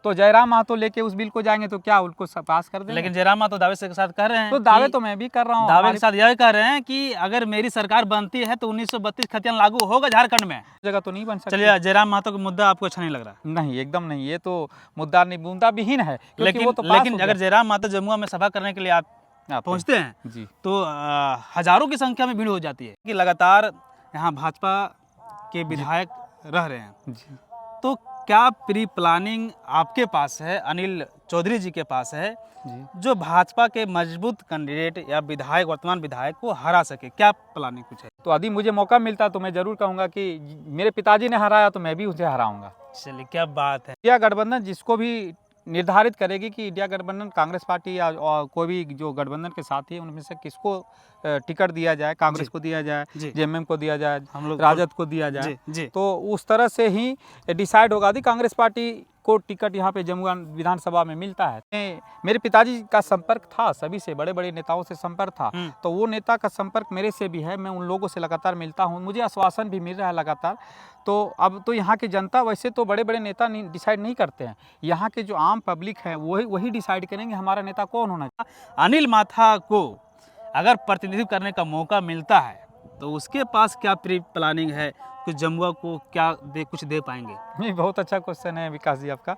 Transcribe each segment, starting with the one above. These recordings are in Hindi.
तो जयराम महतो लेके उस बिल को जाएंगे तो क्या उनको पास कर देंगे? लेकिन जयराम महतो दावे के साथ कह रहे हैं, तो दावे तो मैं भी कर रहा हूँ, दावे के साथ यह कह रहे हैं कि अगर मेरी सरकार बनती है तो 1932 खतियान लागू होगा झारखंड में। जगह तो नहीं बन सकती। चलिए, जयराम महतो का मुद्दा आपको अच्छा नहीं लग रहा? नहीं, एकदम नहीं, ये तो मुद्दा विहीन है। लेकिन वो तो लेकिन अगर जयराम महतो जमुआ में सभा करने के लिए आप पहुंचते हैं जी, तो हजारों की संख्या में भीड़ हो जाती है कि लगातार यहाँ भाजपा के विधायक रह रहे हैं जी। तो क्या प्री प्लानिंग आपके पास है, अनिल चौधरी जी के पास है जी। जो भाजपा के मजबूत कैंडिडेट या विधायक, वर्तमान विधायक को हरा सके? क्या प्लानिंग कुछ है? तो यदि मुझे मौका मिलता तो मैं जरूर कहूंगा कि मेरे पिताजी ने हराया तो मैं भी उसे हराऊंगा। चलिए, क्या बात है। इंडिया गठबंधन जिसको भी निर्धारित करेगी कि इंडिया गठबंधन कांग्रेस पार्टी या कोई भी जो गठबंधन के साथी है उनमें से किसको टिकट दिया जाए, कांग्रेस को दिया जाए, जेएमएम को दिया जाए, हम लोग राजद को दिया जाए, तो उस तरह से ही डिसाइड होगा। यदि कांग्रेस पार्टी को टिकट यहाँ पे जमुआ विधानसभा में मिलता है, मेरे पिताजी का संपर्क था सभी से, बड़े बड़े नेताओं से संपर्क था, तो वो नेता का संपर्क मेरे से भी है, मैं उन लोगों से लगातार मिलता हूँ, मुझे आश्वासन भी मिल रहा है लगातार। तो अब तो यहाँ की जनता, वैसे तो बड़े बड़े नेता डिसाइड नहीं करते हैं, यहाँ के जो आम पब्लिक है वही डिसाइड करेंगे हमारा नेता कौन होना चाहिए। अनिल माथा को अगर प्रतिनिधित्व करने का मौका मिलता है तो उसके पास क्या प्री प्लानिंग है, कुछ जमुआ को क्या कुछ दे पाएंगे? नहीं, बहुत अच्छा क्वेश्चन है विकास जी आपका।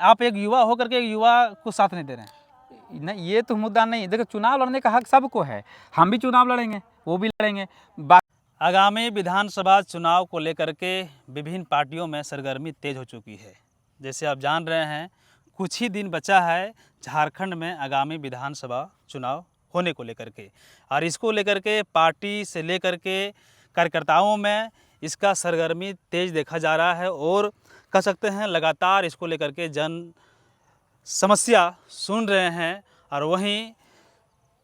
आप एक युवा होकर के एक युवा को साथ नहीं दे रहे हैं। नहीं, ये तो मुद्दा नहीं। देखो, चुनाव लड़ने का हक सबको है, हम भी चुनाव लड़ेंगे, वो भी लड़ेंगे। आगामी विधानसभा चुनाव को लेकर के विभिन्न पार्टियों में सरगर्मी तेज हो चुकी है। जैसे आप जान रहे हैं, कुछ ही दिन बचा है झारखंड में आगामी विधानसभा चुनाव होने को लेकर के, और इसको लेकर के पार्टी से लेकर के कार्यकर्ताओं में इसका सरगर्मी तेज देखा जा रहा है, और कह सकते हैं लगातार इसको लेकर के जन समस्या सुन रहे हैं, और वहीं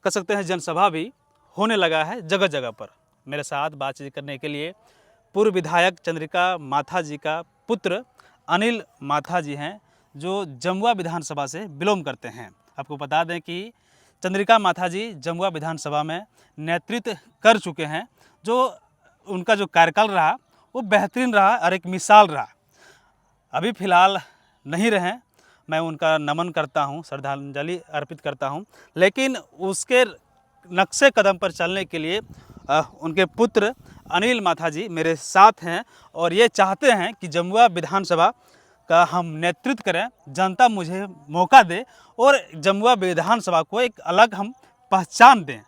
कह सकते हैं जनसभा भी होने लगा है जगह जगह पर। मेरे साथ बातचीत करने के लिए पूर्व विधायक चंद्रिका माथा जी का पुत्र अनिल माथा जी हैं, जो जमुआ विधानसभा से बिलोंग करते हैं। आपको बता दें कि चंद्रिका माथा जी जमुआ विधानसभा में नेतृत्व कर चुके हैं, जो उनका जो कार्यकाल रहा वो बेहतरीन रहा और एक मिसाल रहा। अभी फ़िलहाल नहीं रहे, मैं उनका नमन करता हूं, श्रद्धांजलि अर्पित करता हूं, लेकिन उसके नक्शे कदम पर चलने के लिए उनके पुत्र अनिल माथा जी मेरे साथ हैं, और ये चाहते हैं कि जमुआ विधानसभा का हम नेतृत्व करें, जनता मुझे मौका दे और जमुआ विधानसभा को एक अलग हम पहचान दें,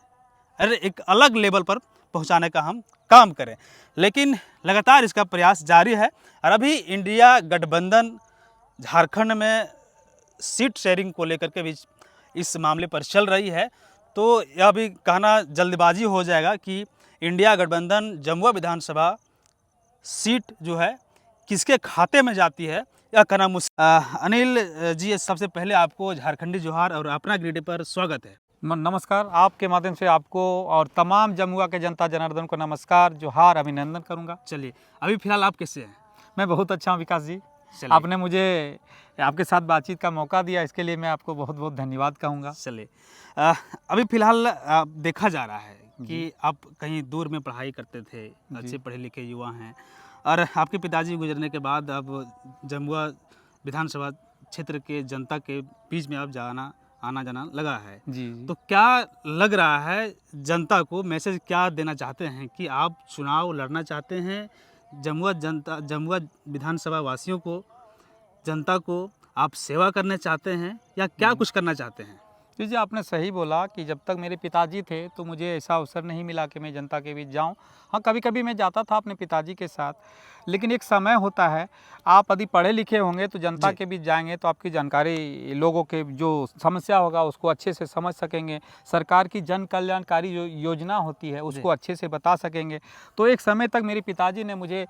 अरे एक अलग लेवल पर पहुंचाने का हम काम करें। लेकिन लगातार इसका प्रयास जारी है, और अभी इंडिया गठबंधन झारखंड में सीट शेयरिंग को लेकर के भी इस मामले पर चल रही है, तो यह भी कहना जल्दबाजी हो जाएगा कि इंडिया गठबंधन जमुआ विधानसभा सीट जो है किसके खाते में जाती है, यह कहना मुश्किल। अनिल जी, सबसे पहले आपको झारखंडी जोहार और अपना ग्रिड पर स्वागत है। नमस्कार। आपके माध्यम से आपको और तमाम जमुआ के जनता जनार्दन को नमस्कार, जोहार, अभिनंदन करूंगा। चलिए, अभी फिलहाल आप कैसे हैं? मैं बहुत अच्छा हूं विकास जी। आपने मुझे आपके साथ बातचीत का मौका दिया, इसके लिए मैं आपको बहुत बहुत धन्यवाद कहूँगा। चलिए, अभी फिलहाल देखा जा रहा है कि आप कहीं दूर में पढ़ाई करते थे, अच्छे पढ़े लिखे युवा हैं, और आपके पिताजी गुजरने के बाद अब जमुआ विधानसभा क्षेत्र के जनता के बीच में आप आना जाना लगा है जी। तो क्या लग रहा है जनता को, मैसेज क्या देना चाहते हैं कि आप चुनाव लड़ना चाहते हैं, जमुआ विधानसभा वासियों को, जनता को आप सेवा करना चाहते हैं, या क्या कुछ करना चाहते हैं? जी, आपने सही बोला कि जब तक मेरे पिताजी थे तो मुझे ऐसा अवसर नहीं मिला कि मैं जनता के बीच जाऊं। हाँ, कभी कभी मैं जाता था अपने पिताजी के साथ, लेकिन एक समय होता है, आप यदि पढ़े लिखे होंगे तो जनता के बीच जाएंगे तो आपकी जानकारी, लोगों के जो समस्या होगा उसको अच्छे से समझ सकेंगे, सरकार की जन कल्याणकारी जो योजना होती है उसको अच्छे से बता सकेंगे। तो एक समय तक मेरे पिताजी ने मुझे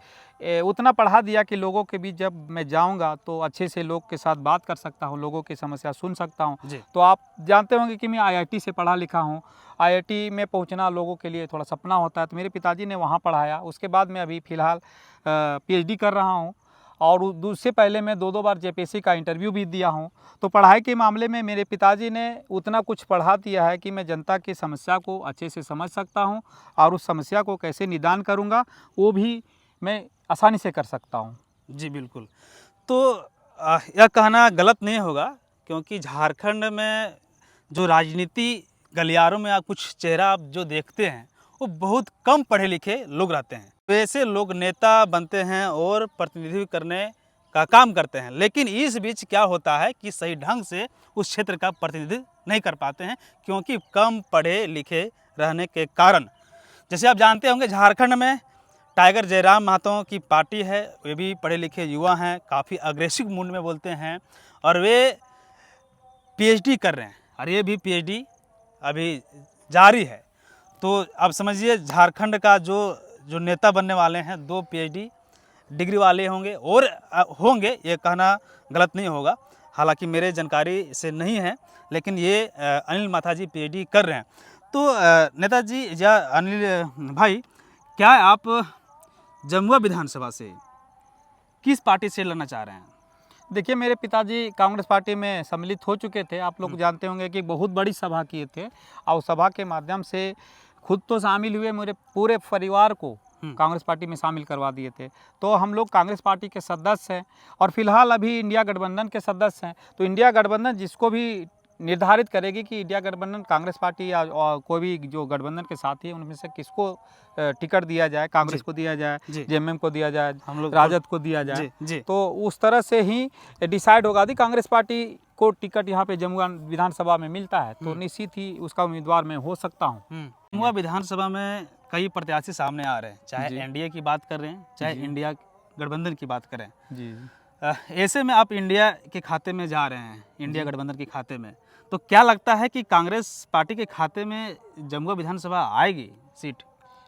उतना पढ़ा दिया कि लोगों के बीच जब मैं जाऊँगा तो अच्छे से लोग के साथ बात कर सकता हूँ, लोगों की समस्या सुन सकता हूँ। तो आप जानते होंगे कि मैं IIT से पढ़ा लिखा हूँ, IIT में पहुँचना लोगों के लिए थोड़ा सपना होता है, तो मेरे पिताजी ने वहाँ पढ़ाया। उसके बाद मैं अभी फ़िलहाल PhD कर रहा हूँ, और उससे पहले मैं 2 बार JPSC का इंटरव्यू भी दिया हूँ। तो पढ़ाई के मामले में मेरे पिताजी ने उतना कुछ पढ़ा दिया है कि मैं जनता की समस्या को अच्छे से समझ सकता हूँ, और उस समस्या को कैसे निदान करूँगा वो भी मैं आसानी से कर सकता हूँ। जी बिल्कुल। तो यह कहना गलत नहीं होगा, क्योंकि झारखंड में जो राजनीति गलियारों में आप कुछ चेहरा आप जो देखते हैं वो बहुत कम पढ़े लिखे लोग रहते हैं। वैसे लोग नेता बनते हैं और प्रतिनिधित्व करने का काम करते हैं, लेकिन इस बीच क्या होता है कि सही ढंग से उस क्षेत्र का प्रतिनिधित्व नहीं कर पाते हैं, क्योंकि कम पढ़े लिखे रहने के कारण। जैसे आप जानते होंगे झारखंड में टाइगर जयराम महतो की पार्टी है, वे भी पढ़े लिखे युवा हैं, काफ़ी अग्रेसिव मूड में बोलते हैं और वे पीएचडी कर रहे हैं और ये भी पीएचडी अभी जारी है। तो आप समझिए झारखंड का जो नेता बनने वाले हैं 2 पीएचडी डिग्री वाले होंगे और होंगे, ये कहना गलत नहीं होगा। हालांकि मेरे जानकारी से नहीं है, लेकिन ये अनिल माथा जी पीएचडी कर रहे हैं। तो नेताजी या अनिल भाई, क्या आप जमुआ विधानसभा से किस पार्टी से लड़ना चाह रहे हैं? देखिए, मेरे पिताजी कांग्रेस पार्टी में सम्मिलित हो चुके थे। आप लोग जानते होंगे कि बहुत बड़ी सभा किए थे और सभा के माध्यम से खुद तो शामिल हुए, मेरे पूरे परिवार को कांग्रेस पार्टी में शामिल करवा दिए थे। तो हम लोग कांग्रेस पार्टी के सदस्य हैं और फिलहाल अभी इंडिया गठबंधन के सदस्य हैं। तो इंडिया गठबंधन जिसको भी निर्धारित करेगी कि इंडिया गठबंधन कांग्रेस पार्टी या कोई भी जो गठबंधन के साथी है उनमें से किसको टिकट दिया जाए, कांग्रेस को दिया जाए, जेएमएम को दिया जाए, हम लोग राजद को दिया जाए, तो उस तरह से ही डिसाइड होगा। यदि कांग्रेस पार्टी को टिकट यहाँ पे जमुआ विधानसभा में मिलता है तो निश्चित ही उसका उम्मीदवार मैं हो सकता हूँ। जमुआ विधानसभा में कई प्रत्याशी सामने आ रहे हैं, चाहे एनडीए की बात कर रहे हैं, चाहे इंडिया गठबंधन की बात करें जी। ऐसे में आप इंडिया के खाते में जा रहे हैं, इंडिया गठबंधन के खाते में, तो क्या लगता है कि कांग्रेस पार्टी के खाते में जमुआ विधानसभा आएगी सीट?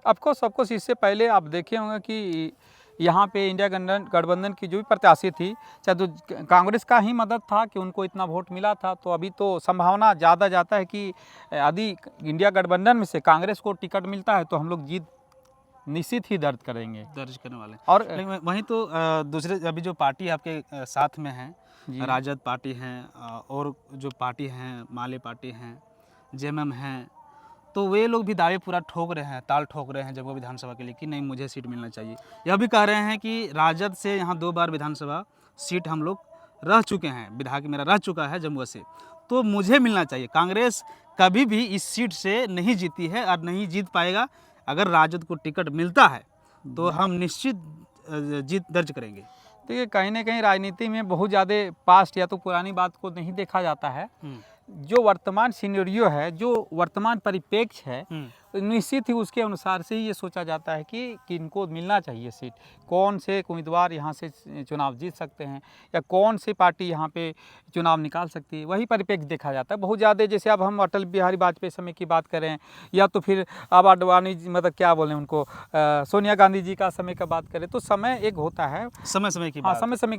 ऑफकोर्स इससे पहले आप देखे होंगे कि यहाँ पे इंडिया गठबंधन की जो भी प्रत्याशी थी, चाहे तो कांग्रेस का ही मदद था कि उनको इतना वोट मिला था। तो अभी तो संभावना ज़्यादा जाता है कि यदि इंडिया गठबंधन में से कांग्रेस को टिकट मिलता है तो हम लोग जीत निश्चित ही दर्ज करने वाले। और वहीं तो दूसरे अभी जो पार्टी आपके साथ में है, राजद पार्टी हैं और जो पार्टी हैं माले पार्टी हैं, जेएमएम हैं, तो वे लोग भी दावे पूरा ठोक रहे हैं, ताल ठोक रहे हैं जमुआ विधानसभा के लिए कि नहीं मुझे सीट मिलना चाहिए। यह भी कह रहे हैं कि राजद से यहाँ 2 बार विधानसभा सीट हम लोग रह चुके हैं, विधायक मेरा रह चुका है जमुआ से, तो मुझे मिलना चाहिए। कांग्रेस कभी भी इस सीट से नहीं जीती है और नहीं जीत पाएगा। अगर राजद को टिकट मिलता है तो हम निश्चित जीत दर्ज करेंगे। देखिए, कहीं ना कहीं राजनीति में बहुत ज़्यादा पास्ट या तो पुरानी बात को नहीं देखा जाता है। जो वर्तमान सिनेरियो है, जो वर्तमान परिप्रेक्ष्य है, निश्चित ही उसके अनुसार से ही ये सोचा जाता है कि किनको मिलना चाहिए सीट, कौन से उम्मीदवार यहाँ से चुनाव जीत सकते हैं या कौन सी पार्टी यहाँ पे चुनाव निकाल सकती है, वही परिप्रेक्ष्य देखा जाता है। बहुत ज़्यादा जैसे अब हम अटल बिहारी वाजपेयी समय की बात करें या तो फिर अब अडवाणी मतलब क्या बोलें उनको, सोनिया गांधी जी का समय का बात करें, तो समय एक होता है, समय की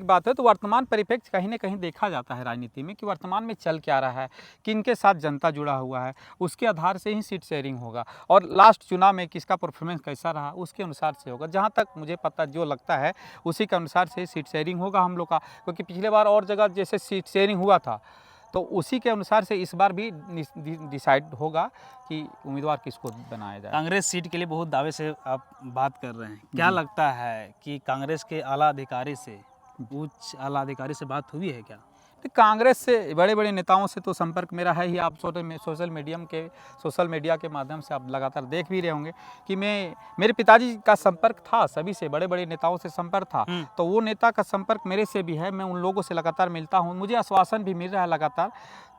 बात है। तो वर्तमान परिप्रेक्ष्य कहीं ना कहीं देखा जाता है राजनीति में कि वर्तमान में चल क्या रहा है, किनके साथ जनता जुड़ा हुआ है, उसके आधार से ही सीट शेयरिंग होगा और लास्ट चुनाव में किसका परफॉर्मेंस कैसा रहा उसके अनुसार से होगा। जहाँ तक मुझे पता जो लगता है उसी के अनुसार से सीट शेयरिंग होगा हम लोग का, क्योंकि पिछले बार और जगह जैसे सीट शेयरिंग हुआ था तो उसी के अनुसार से इस बार भी डिसाइड होगा कि उम्मीदवार किसको बनाया जाए। कांग्रेस सीट के लिए बहुत दावे से आप बात कर रहे हैं, क्या लगता है कि कांग्रेस के आला अधिकारी से, उच्च आला अधिकारी से बात हुई है क्या? कांग्रेस से बड़े बड़े नेताओं से तो संपर्क मेरा है ही। आप सोशल मीडिया के माध्यम से आप लगातार देख भी रहे होंगे कि मेरे पिताजी का संपर्क था, सभी से, बड़े बड़े नेताओं से संपर्क था। तो वो नेता का संपर्क मेरे से भी है, मैं उन लोगों से लगातार मिलता हूँ, मुझे आश्वासन भी मिल रहा है लगातार।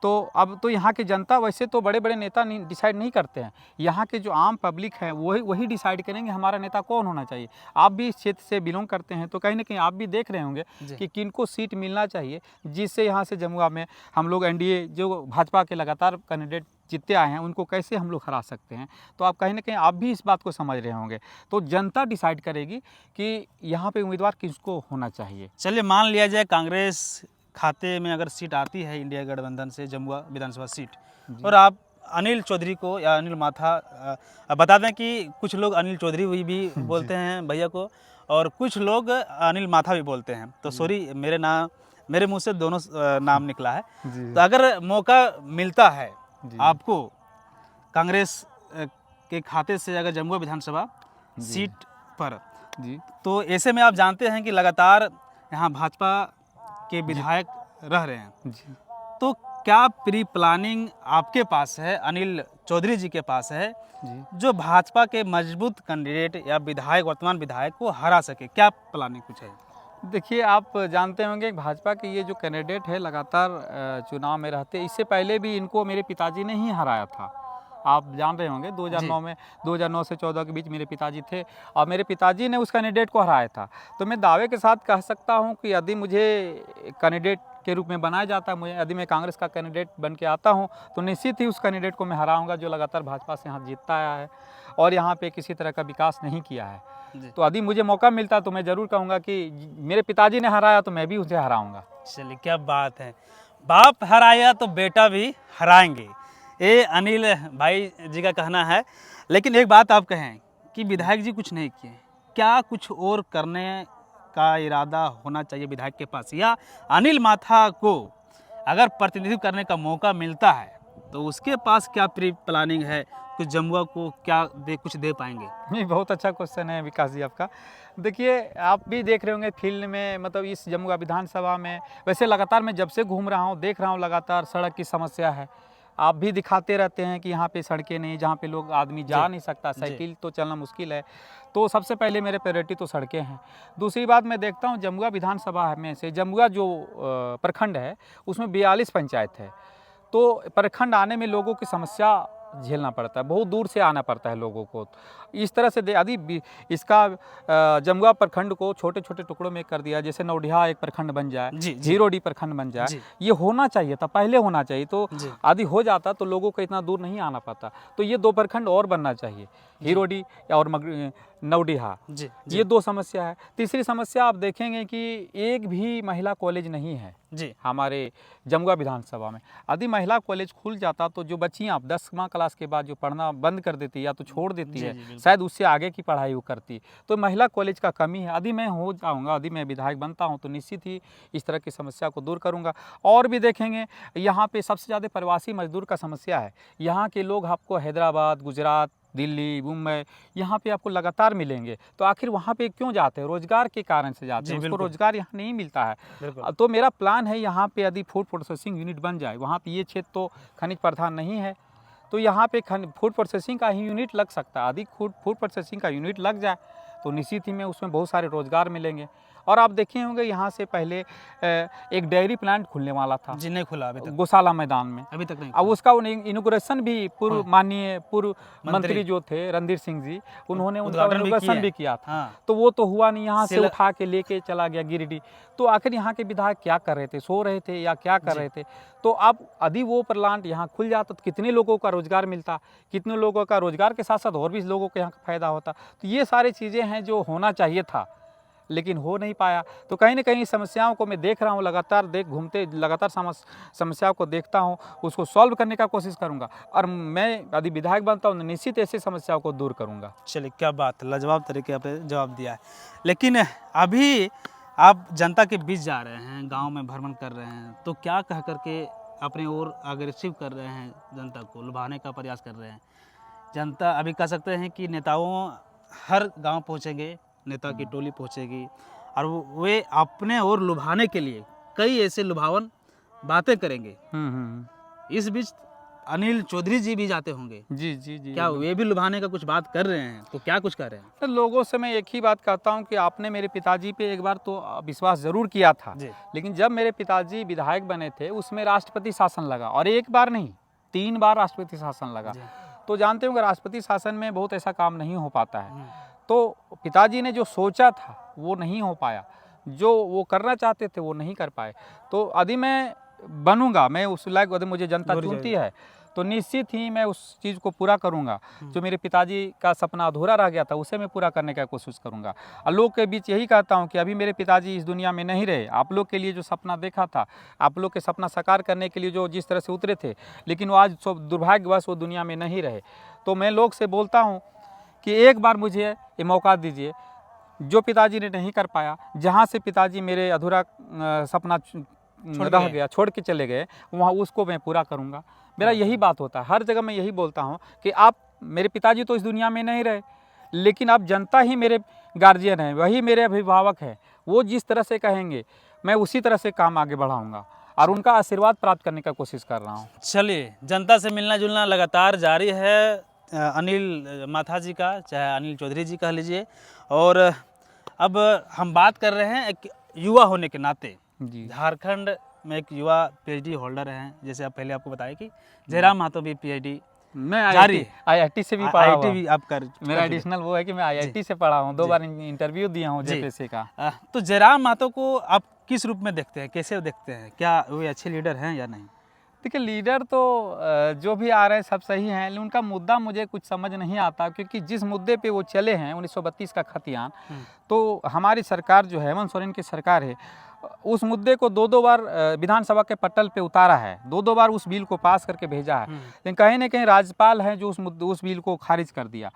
तो अब तो यहाँ की जनता, वैसे तो बड़े बड़े नेता डिसाइड नहीं करते हैं, यहाँ के जो आम पब्लिक है वही डिसाइड करेंगे हमारा नेता कौन होना चाहिए। आप भी इस क्षेत्र से बिलोंग करते हैं तो कहीं ना कहीं आप भी देख रहे होंगे कि किनको सीट मिलना चाहिए, जिससे यहाँ से जमुआ में हम लोग एनडीए जो भाजपा के लगातार कैंडिडेट जीतते आए हैं उनको कैसे हम लोग हरा सकते हैं। तो आप कहीं ना कहीं आप भी इस बात को समझ रहे होंगे। तो जनता डिसाइड करेगी कि यहाँ पे उम्मीदवार किसको होना चाहिए। चलिए मान लिया जाए कांग्रेस खाते में अगर सीट आती है इंडिया गठबंधन से जमुआ विधानसभा सीट और आप अनिल चौधरी को या अनिल माथा, बता दें कि कुछ लोग अनिल चौधरी भी बोलते हैं भैया को और कुछ लोग अनिल माथा भी बोलते हैं, तो सॉरी मेरे मुंह से दोनों नाम निकला है। तो अगर मौका मिलता है आपको कांग्रेस के खाते से अगर जमुआ विधानसभा सीट पर, तो ऐसे में आप जानते हैं कि लगातार यहाँ भाजपा के विधायक रह रहे हैं, जी तो क्या प्री प्लानिंग आपके पास है, अनिल चौधरी जी के पास है, जी। जो भाजपा के मजबूत कैंडिडेट या विधायक, वर्तमान विधायक को हरा सके? क्या प्लानिंग कुछ है? देखिए, आप जानते होंगे कि भाजपा के ये जो कैंडिडेट है लगातार चुनाव में रहते, इससे पहले भी इनको मेरे पिताजी ने ही हराया था। आप जान रहे होंगे 2009 में, 2009 से 14 के बीच मेरे पिताजी थे और मेरे पिताजी ने उस कैंडिडेट को हराया था। तो मैं दावे के साथ कह सकता हूं कि यदि मुझे कैंडिडेट के रूप में बनाया जाता है, मुझे यदि मैं कांग्रेस का कैंडिडेट बन के आता हूं, तो निश्चित ही उस कैंडिडेट को मैं हराऊंगा जो लगातार भाजपा से यहाँ जीतता आया है और यहाँ पे किसी तरह का विकास नहीं किया है। जी। तो यदि मुझे मौका मिलता तो मैं ज़रूर कहूँगा कि मेरे पिताजी ने हराया तो मैं भी उसे हराऊंगा। चलिए, क्या बात है, बाप हराया तो बेटा भी हराएंगे, ये अनिल भाई जी का कहना है। लेकिन एक बात आप कहें कि विधायक जी कुछ नहीं किए, क्या कुछ और करने का इरादा होना चाहिए विधायक के पास, या अनिल माथा को अगर प्रतिनिधित्व करने का मौका मिलता है तो उसके पास क्या प्री प्लानिंग है, कुछ जमुआ को क्या कुछ दे पाएंगे? नहीं, बहुत अच्छा क्वेश्चन है विकास जी आपका। देखिए, आप भी देख रहे होंगे फील्ड में, मतलब इस जमुआ विधानसभा में वैसे लगातार मैं जब से घूम रहा हूँ देख रहा हूँ लगातार सड़क की समस्या है। आप भी दिखाते रहते हैं कि यहाँ पे सड़कें नहीं, जहाँ पे लोग आदमी जा नहीं सकता, साइकिल तो चलना मुश्किल है। तो सबसे पहले मेरे प्रायोरिटी तो सड़कें हैं। दूसरी बात मैं देखता हूँ जमुआ विधानसभा में से जमुआ जो प्रखंड है उसमें 42 पंचायत है। तो प्रखंड आने में लोगों की समस्या झेलना पड़ता है, बहुत दूर से आना पड़ता है लोगों को। इस तरह से यदि इसका जमुआ प्रखंड को छोटे छोटे टुकड़ों में कर दिया, जैसे नौडिहा एक प्रखंड बन जाए, जीरोडी प्रखंड बन जाए, ये होना चाहिए था, पहले होना चाहिए। तो यदि हो जाता तो लोगों को इतना दूर नहीं आना पड़ता। तो ये 2 प्रखंड और बनना चाहिए, हीरोडी और नौडिहा। ये 2 समस्या है। तीसरी समस्या आप देखेंगे कि एक भी महिला कॉलेज नहीं है जी हमारे जमुआ विधानसभा में। यदि महिला कॉलेज खुल जाता तो जो बच्चियाँ 10वां क्लास के बाद जो पढ़ना बंद कर देती या तो छोड़ देती है, शायद उससे आगे की पढ़ाई वो करती। तो महिला कॉलेज का कमी है। यदि मैं हो जाऊँगा, यदि मैं विधायक बनता हूँ तो निश्चित ही इस तरह की समस्या को दूर करूँगा। और भी देखेंगे यहाँ पे सबसे ज़्यादा प्रवासी मजदूर का समस्या है। यहाँ के लोग आपको हैदराबाद, गुजरात, दिल्ली, मुंबई यहाँ पे आपको लगातार मिलेंगे। तो आखिर वहाँ पे क्यों जाते हैं? रोजगार के कारण से जाते हैं, उसको रोजगार यहाँ नहीं मिलता है। तो मेरा प्लान है यहाँ पे यदि फूड प्रोसेसिंग यूनिट बन जाए, वहाँ पे ये क्षेत्र तो खनिज प्रधान नहीं है, तो यहाँ पे फूड प्रोसेसिंग का ही यूनिट लग सकता है। यदि फूड प्रोसेसिंग का यूनिट लग जाए तो निश्चित ही में उसमें बहुत सारे रोजगार मिलेंगे। और आप देखे होंगे यहाँ से पहले एक डेयरी प्लांट खुलने वाला था जी, नहीं खुला अभी तक, गौशाला मैदान में अभी तक नहीं। अब उसका इनॉग्रेशन भी माननीय पूर्व मंत्री जो थे रणधीर सिंह जी, उन्होंने उनका इनॉग्रेशन भी किया था। तो वो तो हुआ नहीं, यहाँ से उठा के लेके चला गया गिरिडीह। तो आखिर यहाँ के विधायक क्या कर रहे थे? सो रहे थे या क्या कर रहे थे? तो अब यदि वो प्लांट यहाँ खुल जाता तो कितने लोगों का रोजगार मिलता, कितने लोगों का रोजगार के साथ साथ और भी लोगों को यहाँ का फायदा होता। तो ये सारी चीज़ें हैं जो होना चाहिए था, लेकिन हो नहीं पाया। तो कहीं ना कहीं समस्याओं को मैं देख रहा हूँ, लगातार समस्याओं को देखता हूँ, उसको सॉल्व करने का कोशिश करूँगा। और मैं यदि विधायक बनता हूँ तो निश्चित ऐसी समस्याओं को दूर करूँगा। चलिए, क्या बात है, लाजवाब तरीके आपने जवाब दिया है। लेकिन अभी आप जनता के बीच जा रहे हैं, गाँव में भ्रमण कर रहे हैं, तो क्या कह करके अपने ओर अग्रेसिव कर रहे हैं, जनता को लुभाने का प्रयास कर रहे हैं? जनता अभी कह सकते हैं कि नेताओं हर गाँव पहुँचेंगे, नेता की टोली पहुंचेगी और वे अपने और लुभाने के लिए कई ऐसे लुभावन बातें करेंगे। इस बीच अनिल चौधरी जी भी जाते होंगे। जी जी जी, क्या वे भी लुभाने का कुछ बात कर रहे हैं? तो क्या कुछ कर रहे हैं? तो लोगों से मैं एक ही बात कहता हूं कि आपने मेरे पिताजी पे एक बार तो विश्वास जरूर किया था, लेकिन जब मेरे पिताजी विधायक बने थे उसमें राष्ट्रपति शासन लगा, और एक बार नहीं 3 बार राष्ट्रपति शासन लगा। तो जानते होंगे राष्ट्रपति शासन में बहुत ऐसा काम नहीं हो पाता है। तो पिताजी ने जो सोचा था वो नहीं हो पाया, जो वो करना चाहते थे वो नहीं कर पाए। तो यदि मैं बनूंगा, मैं उस लायक, यदि मुझे जनता चुनती है तो निश्चित ही मैं उस चीज़ को पूरा करूंगा। जो मेरे पिताजी का सपना अधूरा रह गया था उसे मैं पूरा करने का कोशिश करूंगा। और लोग के बीच यही कहता हूं कि अभी मेरे पिताजी इस दुनिया में नहीं रहे, आप लोग के लिए जो सपना देखा था, आप लोग के सपना साकार करने के लिए जो जिस तरह से उतरे थे, लेकिन वो आज दुर्भाग्यवश वो दुनिया में नहीं रहे। तो मैं लोग से बोलता हूँ कि एक बार मुझे ये मौका दीजिए, जो पिताजी ने नहीं कर पाया, जहाँ से पिताजी मेरे अधूरा सपना रह गया, छोड़ के चले गए, वहाँ उसको मैं पूरा करूँगा। मेरा यही बात होता है, हर जगह मैं यही बोलता हूँ कि आप, मेरे पिताजी तो इस दुनिया में नहीं रहे, लेकिन अब जनता ही मेरे गार्जियन हैं, वही मेरे अभिभावक हैं। वो जिस तरह से कहेंगे मैं उसी तरह से काम आगे बढ़ाऊंगा और उनका आशीर्वाद प्राप्त करने का कोशिश कर रहा हूँ। चलिए, जनता से मिलना जुलना लगातार जारी है अनिल माथा जी का, चाहे अनिल चौधरी जी कह लीजिए। और अब हम बात कर रहे हैं एक युवा होने के नाते। जी झारखंड में एक युवा पीएचडी होल्डर हैं, जैसे आप पहले आपको बताया कि जयराम महतो भी पीएचडी मैं जारी आईआईटी से भी पढ़ा आईआईटी हुआ। भी आप कर मेरा एडिशनल वो है कि मैं आईआईटी से पढ़ा हूँ, 2 बार इंटरव्यू दिया हूँ जी। जेपीएससी का। तो जयराम महतो को आप किस रूप में देखते हैं, कैसे देखते हैं, क्या वे अच्छे लीडर हैं या नहीं? देखिए लीडर तो जो भी आ रहे हैं सब सही हैं, लेकिन उनका मुद्दा मुझे कुछ समझ नहीं आता, क्योंकि जिस मुद्दे पे वो चले हैं 1932 का खतियान, तो हमारी सरकार जो है हेमंत सोरेन की सरकार है, उस मुद्दे को 2-2 बार विधानसभा के पटल पे उतारा है, 2-2 बार उस बिल को पास करके भेजा है, लेकिन कहीं ना कहीं राज्यपाल हैं जो उस बिल को खारिज कर दिया।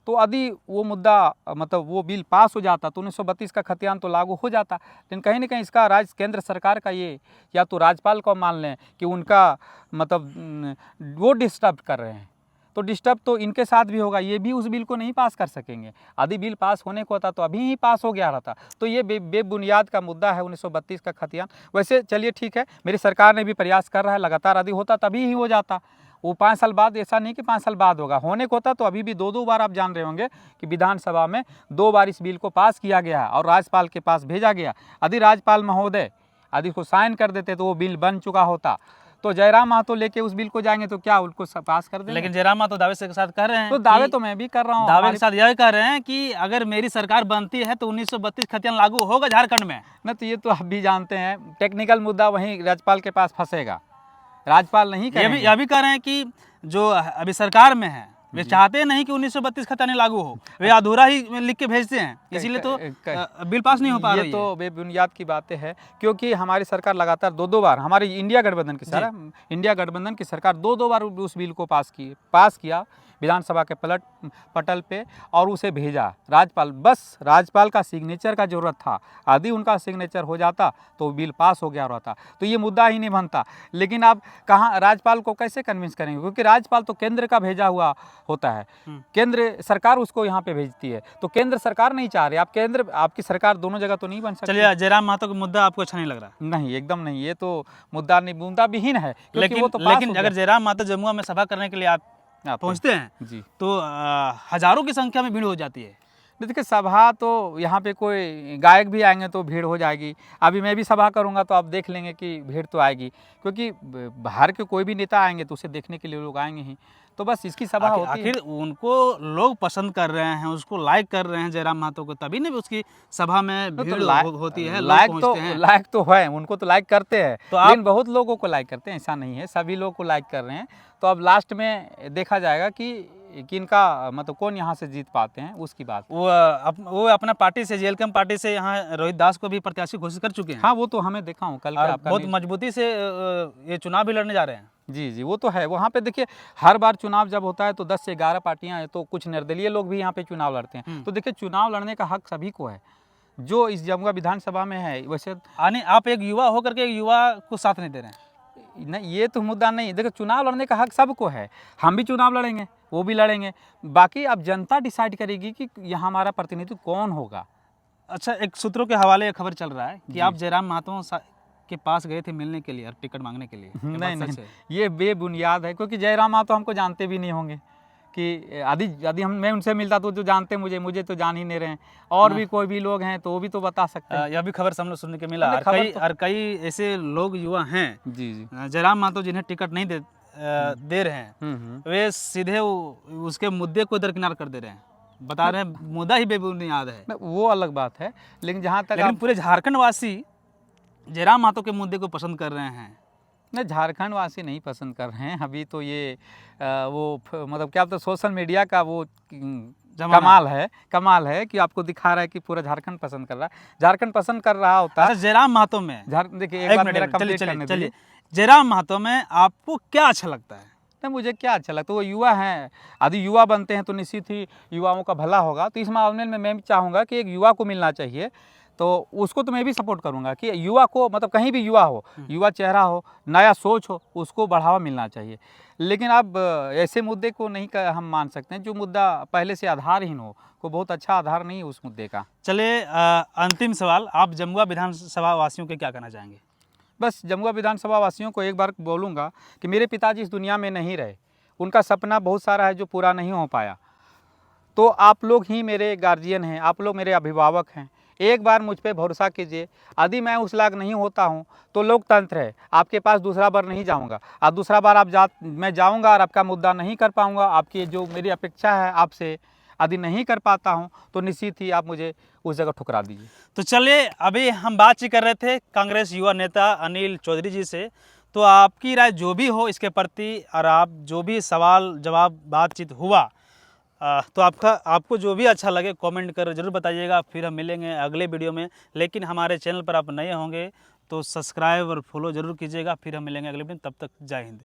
तो यदि वो मुद्दा मतलब वो बिल पास हो जाता तो 1932 का खतियान तो लागू हो जाता, लेकिन कहीं ना कहीं इसका केंद्र सरकार का ये, या तो राज्यपाल को मान लें कि उनका मतलब वो डिस्टर्ब कर रहे हैं, तो डिस्टर्ब तो इनके साथ भी होगा, ये भी उस बिल को नहीं पास कर सकेंगे। यदि बिल पास होने को होता तो अभी ही पास हो गया रहता। तो ये बेबुनियाद का मुद्दा है 1932 का खतियान। वैसे चलिए ठीक है, मेरी सरकार ने भी प्रयास कर रहा है, लगातार यदि होता तभी ही हो जाता। वो 5 साल बाद, ऐसा नहीं कि 5 साल बाद होगा, होने को होता तो अभी भी 2-2 बार आप जान रहे होंगे कि विधानसभा में 2 बार इस बिल को पास किया गया है और राज्यपाल के पास भेजा गया। यदि राज्यपाल महोदय यदि उसको साइन कर देते तो वो बिल बन चुका होता। तो जयराम महतो लेके उस बिल को जाएंगे तो क्या उनको पास कर देंगे? लेकिन जयराम महतो दावे के साथ कह रहे हैं, तो दावे तो मैं भी कर रहा हूँ, दावे के साथ यह कह रहे हैं कि अगर मेरी सरकार बनती है तो 1932 खतियान लागू होगा झारखंड में। न तो ये तो आप भी जानते हैं, टेक्निकल मुद्दा वहीं राज्यपाल के पास फंसेगा, राज्यपाल नहीं करेंगे। यह भी कह रहे हैं कि जो अभी सरकार में है वे चाहते नहीं कि 1932 खतियान लागू हो, वे अधूरा ही लिख के भेजते हैं, इसीलिए तो बिल पास नहीं हो पा रही है। ये तो बेबुनियाद की बातें हैं, क्योंकि हमारी सरकार लगातार 2-2 बार, हमारी इंडिया गठबंधन की सरकार 2-2 बार उस बिल को पास किया विधानसभा के पटल पे और उसे भेजा राज्यपाल। बस राज्यपाल का सिग्नेचर का जरूरत था, यदि उनका सिग्नेचर हो जाता तो बिल पास हो गया रहता, तो ये मुद्दा ही नहीं बनता। लेकिन आप कहाँ राज्यपाल को कैसे कन्विंस करेंगे, क्योंकि राज्यपाल तो केंद्र का भेजा हुआ होता है, केंद्र सरकार उसको यहाँ पे भेजती है, तो केंद्र सरकार नहीं चाह रही, आप केंद्र आपकी सरकार दोनों जगह तो नहीं बन सकती। चलिए, जयराम महतो का मुद्दा आपको अच्छा नहीं लग रहा? नहीं, एकदम नहीं, ये तो मुद्दा विहीन है। लेकिन अगर जयराम महतो जमुआ में सभा करने के लिए आप पहुंचते हैं जी, तो हजारों की संख्या में भीड़ हो जाती है। देखिए सभा तो यहाँ पे कोई गायक भी आएंगे तो भीड़ हो जाएगी। अभी मैं भी सभा करूँगा तो आप देख लेंगे कि भीड़ तो आएगी, क्योंकि बाहर के कोई भी नेता आएंगे तो उसे देखने के लिए लोग आएंगे ही, तो बस इसकी सभा होती है। आखिर उनको लोग पसंद कर रहे हैं, उसको लाइक कर रहे हैं जयराम महतो को, तभी नहीं उसकी सभा में भीड़ होती है, लाइक तो है, उनको तो लाइक करते हैं, तो लेकिन बहुत लोगों को लाइक करते हैं, ऐसा नहीं है, सभी लोग को लाइक कर रहे हैं। तो अब लास्ट में देखा जाएगा कि इनका मतलब कौन यहाँ से जीत पाते हैं, उसकी बात। वो अपना पार्टी से, जेएलकेएम पार्टी से यहाँ रोहित दास को भी प्रत्याशी घोषित कर चुके हैं। हाँ, वो तो हमें देखा हूँ कल के, बहुत मजबूती से ये चुनाव भी लड़ने जा रहे हैं। जी, वो तो है। वहाँ पे देखिए हर बार चुनाव जब होता है तो 10 से 11 पार्टियां हैं, तो कुछ निर्दलीय लोग भी यहाँ पे चुनाव लड़ते हैं। तो देखिए चुनाव लड़ने का हक सभी को है, जो इस जमुआ विधानसभा में है। वैसे आप एक युवा होकर के एक युवा को साथ नहीं दे रहे हैं। नहीं, ये तो मुद्दा नहीं। देखो चुनाव लड़ने का हक सबको है, हम भी चुनाव लड़ेंगे, वो भी लड़ेंगे, बाकी अब जनता डिसाइड करेगी कि यहाँ हमारा प्रतिनिधित्व कौन होगा। अच्छा, एक सूत्रों के हवाले खबर चल रहा है कि आप जयराम महतो के पास गए थे मिलने के लिए और टिकट मांगने के लिए। नहीं, ये बेबुनियाद है, क्योंकि जयराम महतो हमको जानते भी नहीं होंगे कि यदि मैं उनसे मिलता तो जो जानते मुझे तो जान ही नहीं रहे हैं, और भी कोई भी लोग हैं तो वो भी तो बता सकते हैं। यह भी खबर हम लोग सुनने के मिला, और कई ऐसे लोग युवा हैं जी जयराम महतो जिन्हें टिकट नहीं दे रहे हैं, वे सीधे उसके मुद्दे को दरकिनार कर दे रहे हैं, बता रहे हैं मुद्दा ही बेबुनियाद है। वो अलग बात है, लेकिन जहाँ तक पूरे झारखंड वासी जयराम महतो के मुद्दे को पसंद कर रहे हैं। नहीं, झारखंड वासी नहीं पसंद कर रहे हैं अभी तो, ये वो मतलब क्या तो सोशल मीडिया का वो कमाल है कि आपको दिखा रहा है कि पूरा झारखंड पसंद कर रहा है। झारखंड पसंद कर रहा होता है जयराम महतो में। देखिए एक बार मेरा कंप्लीट करने दीजिए। जयराम महतो में आपको क्या अच्छा लगता है? नहीं, मुझे क्या अच्छा लगता है, वो युवा हैं, यदि युवा बनते हैं तो निश्चित ही युवाओं का भला होगा। तो इस मामले में मैं भी चाहूँगा कि एक युवा को मिलना चाहिए, तो उसको तो मैं भी सपोर्ट करूंगा कि युवा को, मतलब कहीं भी युवा हो, युवा चेहरा हो, नया सोच हो, उसको बढ़ावा मिलना चाहिए। लेकिन अब ऐसे मुद्दे को नहीं हम मान सकते हैं जो मुद्दा पहले से आधारहीन हो, को बहुत अच्छा आधार नहीं है उस मुद्दे का। चलिए अंतिम सवाल, आप जमुआ विधानसभा वासियों के क्या कहना चाहेंगे? बस जमुआ विधानसभा वासियों को एक बार बोलूँगा कि मेरे पिताजी इस दुनिया में नहीं रहे, उनका सपना बहुत सारा है जो पूरा नहीं हो पाया। तो आप लोग ही मेरे गार्जियन हैं, आप लोग मेरे अभिभावक हैं। एक बार मुझ पे भरोसा कीजिए, यदि मैं उस लायक नहीं होता हूँ तो लोकतंत्र है, आपके पास दूसरा बार नहीं जाऊँगा। अब दूसरा बार मैं जाऊँगा और आपका मुद्दा नहीं कर पाऊँगा, आपकी जो मेरी अपेक्षा है आपसे यदि नहीं कर पाता हूँ तो निश्चित ही आप मुझे उस जगह ठुकरा दीजिए। तो चलिए, अभी हम बातचीत कर रहे थे कांग्रेस युवा नेता अनिल चौधरी जी से। तो आपकी राय जो भी हो इसके प्रति, और आप जो भी सवाल जवाब बातचीत हुआ, तो आपको जो भी अच्छा लगे कमेंट कर ज़रूर बताइएगा। फिर हम मिलेंगे अगले वीडियो में। लेकिन हमारे चैनल पर आप नए होंगे तो सब्सक्राइब और फॉलो ज़रूर कीजिएगा। फिर हम मिलेंगे अगले वीडियो में, तब तक जय हिंद।